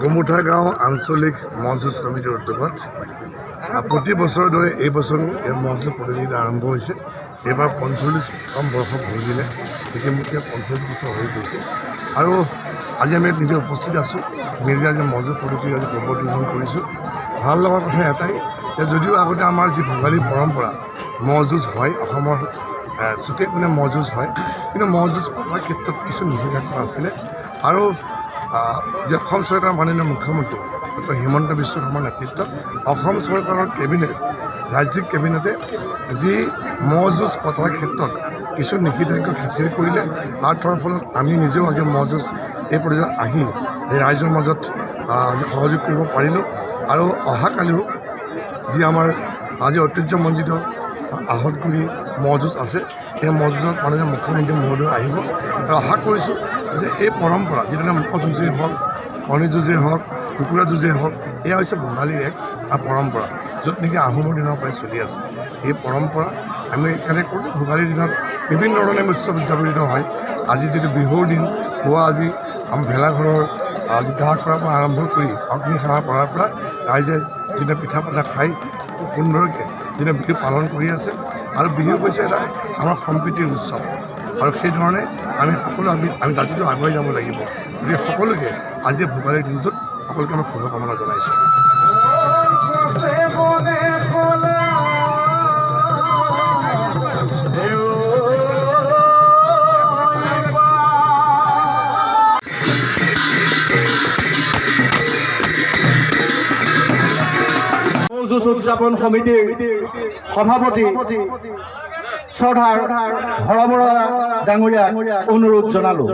গোমুঠা গাঁও আঞ্চলিক মহ যুঁজ সমিতিৰ উদ্যোগত প্ৰতি বছৰৰ দৰে এই বছৰো এই মহ যুঁজ প্ৰতিযোগিতা আৰম্ভ হৈছে। এইবাৰ ৪৫তম বৰ্ষ ভৰিলে ইতিমধ্যে ৪৫ বছৰ হৈ গৈছে আৰু আজি আমি নিজে উপস্থিত আছোঁ। নিজে আজি মহ যুঁজ প্ৰতিযোগিতা আজি প্ৰৱৰ্তন কৰিছোঁ। ভাল লগা কথা এটাই যে যদিও আগতে আমাৰ যি ভোগালী পৰম্পৰা মহ যুঁজ হয়, অসমৰ চুকে কোণে মহ যুঁজ হয়, কিন্তু মহ যুঁজ পতাৰ ক্ষেত্ৰত কিছু নিষেধাজ্ঞা আছিলে আৰু যে অসম চৰকাৰৰ মাননীয় মুখ্যমন্ত্ৰী ডক্টৰ হিমন্ত বিশ্ব শৰ্মাৰ নেতৃত্বত অসম চৰকাৰৰ কেবিনেট ৰাজ্যিক কেবিনেটে যি মহ যুঁজ পতাৰ ক্ষেত্ৰত কিছু নিষেধাজ্ঞা শিথিল কৰিলে আৰু তাৰ ফলত আমি নিজেও আজি মহ যুঁজ এই পৰ্যায়ত আহি এই ৰাইজৰ মাজত আজি সহযোগ কৰিব পাৰিলোঁ আৰু অহাকালিও যি আমাৰ আজি ঐতিহ্যমণ্ডিত আহতগুৰি মহ যুঁজ আছে, এই মহ যুঁজত মাননীয় মুখ্যমন্ত্ৰী মহোদয় আহিব আৰু আশা কৰিছোঁ যে এই পৰম্পৰা যিটো মহ যুঁজেই হওক, কণী যুঁজেই হওক, কুকুৰা যুঁজেই হওক, এয়া হৈছে বঙালীৰ এক পৰম্পৰা য'ত নেকি আহোমৰ দিনৰ পৰাই চলি আছে। এই পৰম্পৰা আমি কেনেকৈ কৰোঁ, ভোগালীৰ দিনত বিভিন্ন ধৰণে উৎসৱ উদযাপিত হয়। আজি যিটো বিহুৰ দিন পুৱা আজি আমাৰ ভেলাঘৰৰ দাহ কৰাৰ পৰা আৰম্ভ কৰি অগ্নি সেৱা কৰাৰ পৰা ৰাইজে যিটো পিঠা পনা খাই খুব সুন্দৰকৈ যিটো বিহু পালন কৰি আছে আৰু বিহু হৈছে এটা আমাৰ সম্প্ৰীতিৰ উৎসৱ আৰু সেইধৰণে আমি সকলো আমি জাতিটো আগুৱাই যাব লাগিব। গতিকে সকলোকে আজি ভোগালীৰ দিনটোত সকলোকে মই শুভকামনা জনাইছোঁ। যুঁজ উদযাপন সমিতিৰ সভাপতি শ্ৰদ্ধাৰ হৰ বৰা ডাঙৰীয়াক অনুৰোধ জনালোঁ।